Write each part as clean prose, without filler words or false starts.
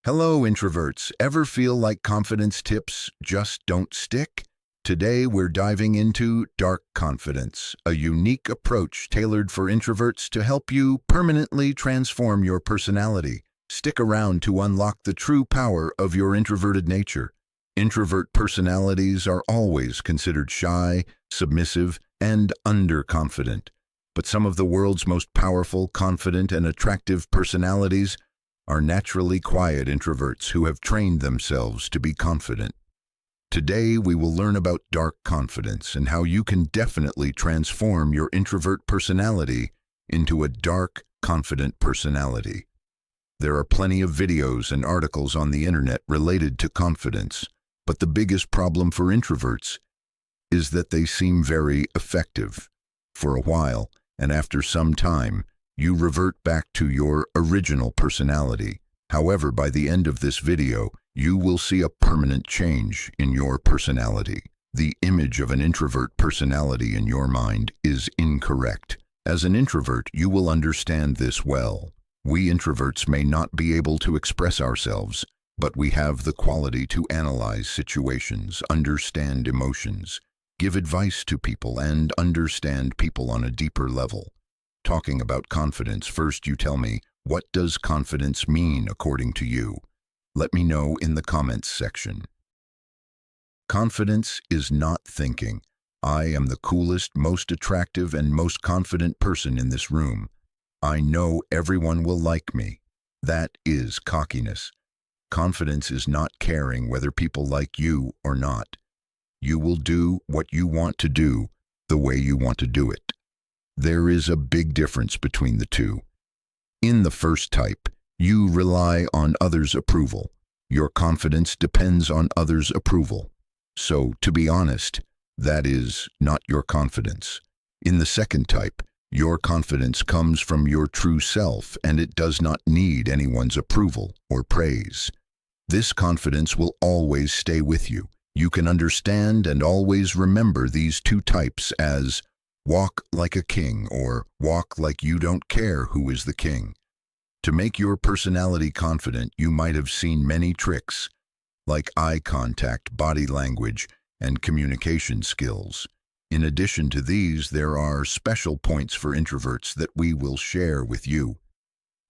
Hello, introverts. Ever feel like confidence tips just don't stick? Today, we're diving into Dark Confidence, a unique approach tailored for introverts to help you permanently transform your personality. Stick around to unlock the true power of your introverted nature. Introvert personalities are always considered shy, submissive, and underconfident. But some of the world's most powerful, confident, and attractive personalities are naturally quiet introverts who have trained themselves to be confident. Today, we will learn about dark confidence and how you can definitely transform your introvert personality into a dark, confident personality. There are plenty of videos and articles on the internet related to confidence, but the biggest problem for introverts is that they seem very effective for a while, and after some time, you revert back to your original personality. However, by the end of this video, you will see a permanent change in your personality. The image of an introvert personality in your mind is incorrect. As an introvert, you will understand this well. We introverts may not be able to express ourselves, but we have the quality to analyze situations, understand emotions, give advice to people, and understand people on a deeper level. Talking about confidence, first you tell me, what does confidence mean according to you? Let me know in the comments section. Confidence is not thinking, I am the coolest, most attractive, and most confident person in this room. I know everyone will like me. That is cockiness. Confidence is not caring whether people like you or not. You will do what you want to do the way you want to do it. There is a big difference between the two. In the first type, you rely on others' approval. Your confidence depends on others' approval. So, to be honest, that is not your confidence. In the second type, your confidence comes from your true self, and it does not need anyone's approval or praise. This confidence will always stay with you. You can understand and always remember these two types as walk like a king or walk like you don't care who is the king. To make your personality confident, you might have seen many tricks, like eye contact, body language, and communication skills. In addition to these, there are special points for introverts that we will share with you.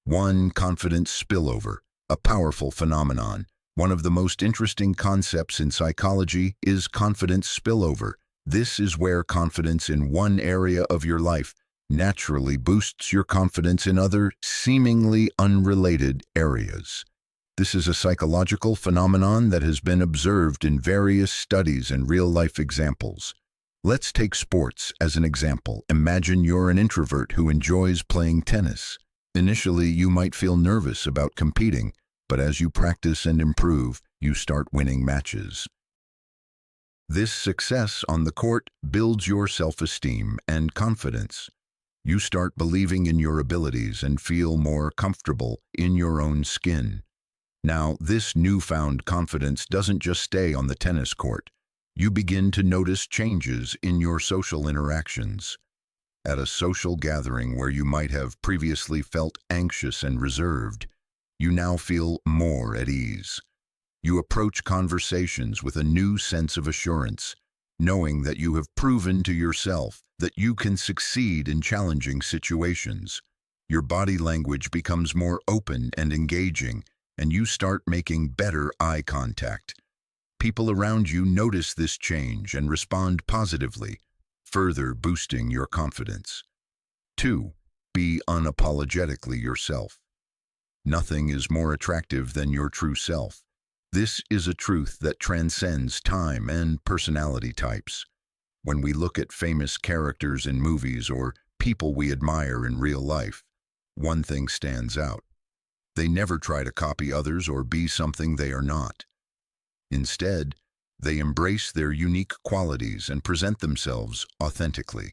1. Confidence spillover, a powerful phenomenon. One of the most interesting concepts in psychology is confidence spillover. This is where confidence in one area of your life naturally boosts your confidence in other, seemingly unrelated areas. This is a psychological phenomenon that has been observed in various studies and real-life examples. Let's take sports as an example. Imagine you're an introvert who enjoys playing tennis. Initially, you might feel nervous about competing, but as you practice and improve, you start winning matches. This success on the court builds your self-esteem and confidence. You start believing in your abilities and feel more comfortable in your own skin. Now, this newfound confidence doesn't just stay on the tennis court. You begin to notice changes in your social interactions. At a social gathering where you might have previously felt anxious and reserved, you now feel more at ease. You approach conversations with a new sense of assurance, knowing that you have proven to yourself that you can succeed in challenging situations. Your body language becomes more open and engaging, and you start making better eye contact. People around you notice this change and respond positively, further boosting your confidence. 2. Be unapologetically yourself. Nothing is more attractive than your true self. This is a truth that transcends time and personality types. When we look at famous characters in movies or people we admire in real life, one thing stands out. They never try to copy others or be something they are not. Instead, they embrace their unique qualities and present themselves authentically.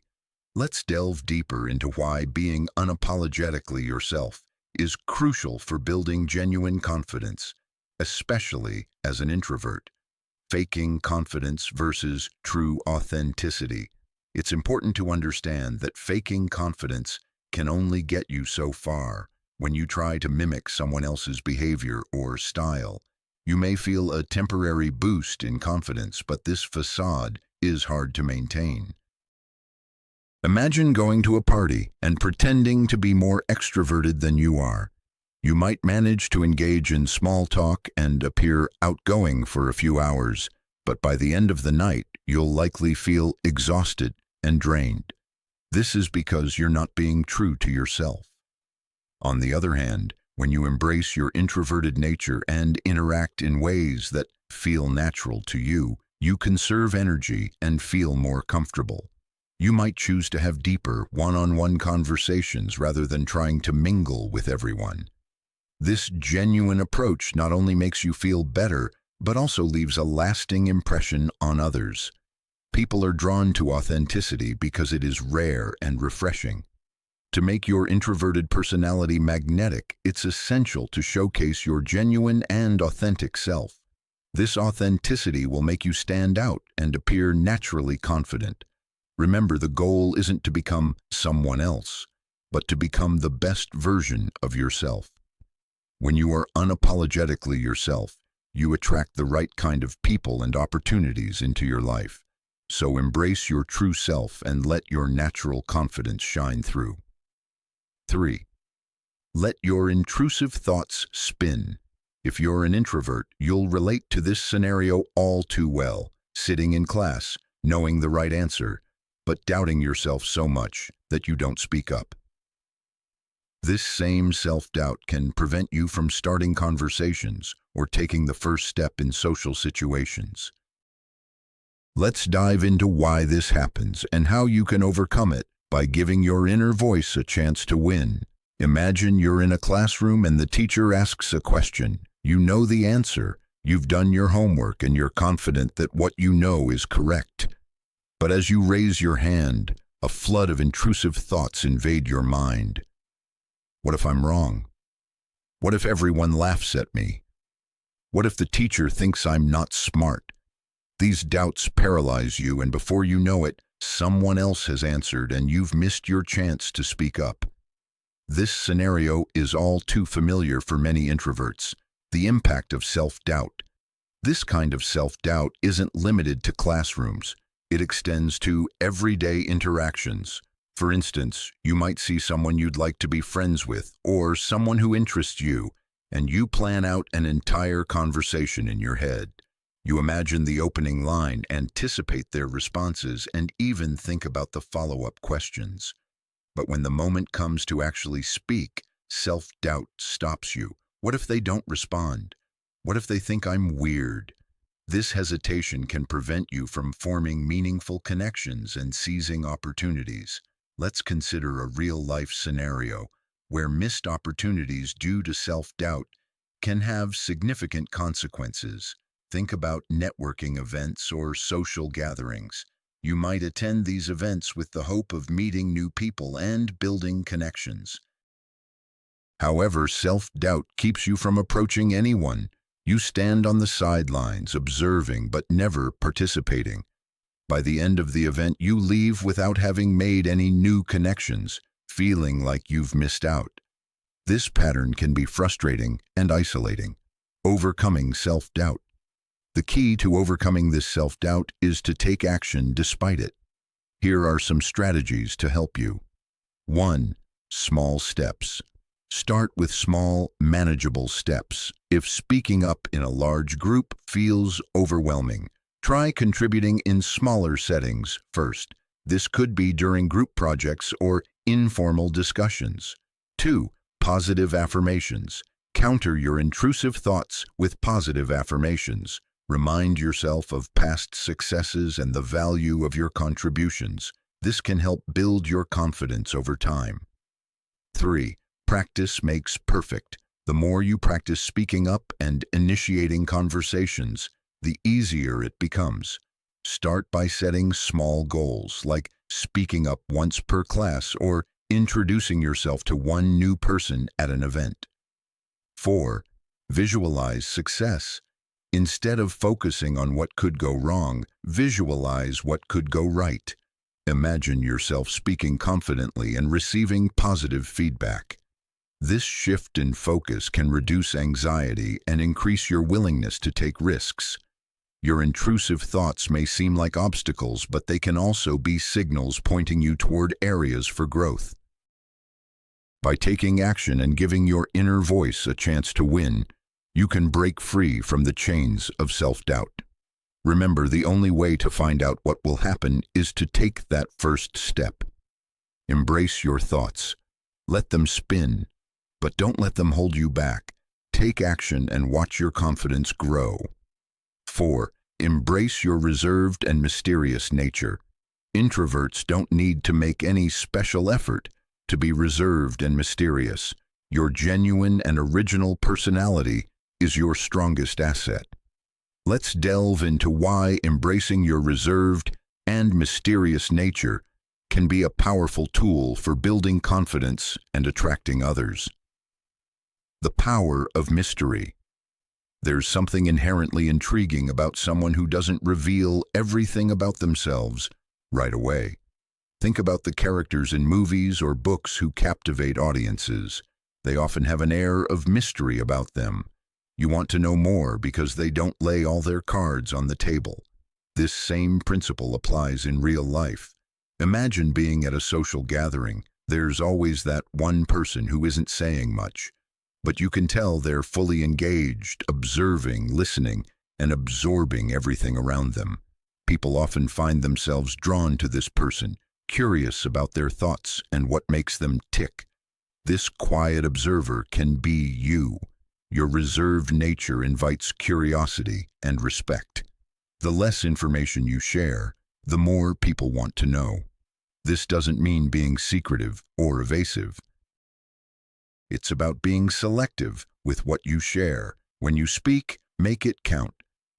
Let's delve deeper into why being unapologetically yourself is crucial for building genuine confidence, especially as an introvert. Faking confidence versus true authenticity. It's important to understand that faking confidence can only get you so far. When you try to mimic someone else's behavior or style, you may feel a temporary boost in confidence, but this facade is hard to maintain. Imagine going to a party and pretending to be more extroverted than you are. You might manage to engage in small talk and appear outgoing for a few hours, but by the end of the night, you'll likely feel exhausted and drained. This is because you're not being true to yourself. On the other hand, when you embrace your introverted nature and interact in ways that feel natural to you, you conserve energy and feel more comfortable. You might choose to have deeper, one-on-one conversations rather than trying to mingle with everyone. This genuine approach not only makes you feel better, but also leaves a lasting impression on others. People are drawn to authenticity because it is rare and refreshing. To make your introverted personality magnetic, it's essential to showcase your genuine and authentic self. This authenticity will make you stand out and appear naturally confident. Remember, the goal isn't to become someone else, but to become the best version of yourself. When you are unapologetically yourself, you attract the right kind of people and opportunities into your life. So embrace your true self and let your natural confidence shine through. 3. Let your intrusive thoughts spin. If you're an introvert, you'll relate to this scenario all too well, sitting in class, knowing the right answer, but doubting yourself so much that you don't speak up. This same self-doubt can prevent you from starting conversations or taking the first step in social situations. Let's dive into why this happens and how you can overcome it by giving your inner voice a chance to win. Imagine you're in a classroom and the teacher asks a question. You know the answer, you've done your homework, and you're confident that what you know is correct. But as you raise your hand, a flood of intrusive thoughts invade your mind. What if I'm wrong? What if everyone laughs at me? What if the teacher thinks I'm not smart? These doubts paralyze you, and before you know it, someone else has answered and you've missed your chance to speak up. This scenario is all too familiar for many introverts. The impact of self-doubt. This kind of self-doubt isn't limited to classrooms. It extends to everyday interactions. For instance, you might see someone you'd like to be friends with, or someone who interests you, and you plan out an entire conversation in your head. You imagine the opening line, anticipate their responses, and even think about the follow-up questions. But when the moment comes to actually speak, self-doubt stops you. What if they don't respond? What if they think I'm weird? This hesitation can prevent you from forming meaningful connections and seizing opportunities. Let's consider a real-life scenario where missed opportunities due to self-doubt can have significant consequences. Think about networking events or social gatherings. You might attend these events with the hope of meeting new people and building connections. However, self-doubt keeps you from approaching anyone. You stand on the sidelines, observing but never participating. By the end of the event, you leave without having made any new connections, feeling like you've missed out. This pattern can be frustrating and isolating. Overcoming self-doubt. The key to overcoming this self-doubt is to take action despite it. Here are some strategies to help you. 1. Small steps. Start with small, manageable steps. If speaking up in a large group feels overwhelming, try contributing in smaller settings first. This could be during group projects or informal discussions. 2. Positive affirmations. Counter your intrusive thoughts with positive affirmations. Remind yourself of past successes and the value of your contributions. This can help build your confidence over time. 3. Practice makes perfect. The more you practice speaking up and initiating conversations, the easier it becomes. Start by setting small goals, like speaking up once per class or introducing yourself to one new person at an event. 4. Visualize success. Instead of focusing on what could go wrong, visualize what could go right. Imagine yourself speaking confidently and receiving positive feedback. This shift in focus can reduce anxiety and increase your willingness to take risks. Your intrusive thoughts may seem like obstacles, but they can also be signals pointing you toward areas for growth. By taking action and giving your inner voice a chance to win, you can break free from the chains of self-doubt. Remember, the only way to find out what will happen is to take that first step. Embrace your thoughts. Let them spin, but don't let them hold you back. Take action and watch your confidence grow. 4. Embrace your reserved and mysterious nature. Introverts don't need to make any special effort to be reserved and mysterious. Your genuine and original personality is your strongest asset. Let's delve into why embracing your reserved and mysterious nature can be a powerful tool for building confidence and attracting others. The power of mystery. There's something inherently intriguing about someone who doesn't reveal everything about themselves right away. Think about the characters in movies or books who captivate audiences. They often have an air of mystery about them. You want to know more because they don't lay all their cards on the table. This same principle applies in real life. Imagine being at a social gathering. There's always that one person who isn't saying much, but you can tell they're fully engaged, observing, listening, and absorbing everything around them. People often find themselves drawn to this person, curious about their thoughts and what makes them tick. This quiet observer can be you. Your reserved nature invites curiosity and respect. The less information you share, the more people want to know. This doesn't mean being secretive or evasive. It's about being selective with what you share. When you speak, make it count.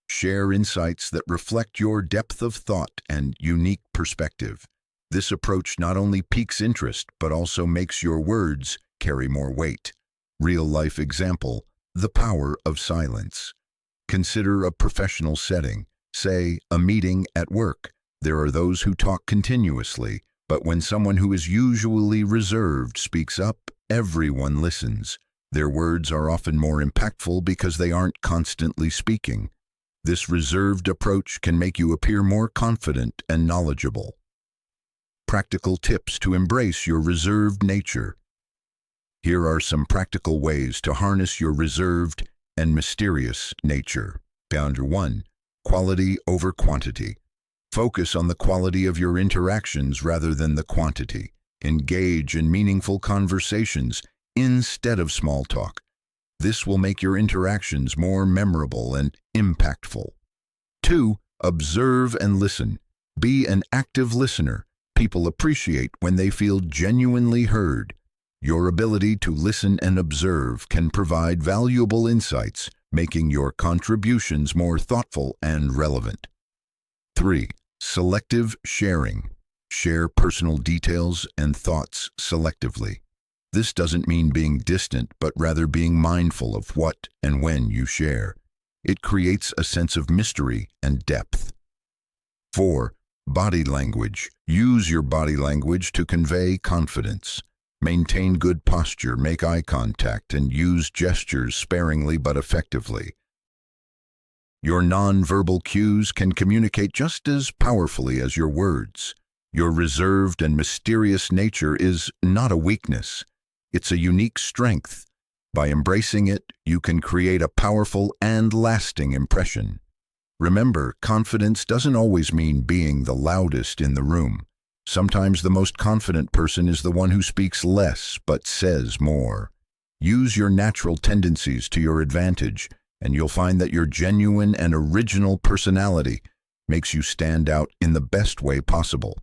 Share insights that reflect your depth of thought and unique perspective. This approach not only piques interest, but also makes your words carry more weight. Real-life example, the power of silence. Consider a professional setting, say a meeting at work. There are those who talk continuously, but when someone who is usually reserved speaks up, everyone listens. Their words are often more impactful because they aren't constantly speaking. This reserved approach can make you appear more confident and knowledgeable. Practical tips to embrace your reserved nature. Here are some practical ways to harness your reserved and mysterious nature. Number 1. Quality over quantity. Focus on the quality of your interactions rather than the quantity. Engage in meaningful conversations instead of small talk. This will make your interactions more memorable and impactful. 2. Observe and listen. Be an active listener. People appreciate when they feel genuinely heard. Your ability to listen and observe can provide valuable insights, making your contributions more thoughtful and relevant. 3. Selective sharing. Share personal details and thoughts selectively. This doesn't mean being distant, but rather being mindful of what and when you share. It creates a sense of mystery and depth. 4. Body language. Use your body language to convey confidence. Maintain good posture, make eye contact, and use gestures sparingly but effectively. Your non-verbal cues can communicate just as powerfully as your words. Your reserved and mysterious nature is not a weakness. It's a unique strength. By embracing it, you can create a powerful and lasting impression. Remember, confidence doesn't always mean being the loudest in the room. Sometimes the most confident person is the one who speaks less but says more. Use your natural tendencies to your advantage, and you'll find that your genuine and original personality makes you stand out in the best way possible.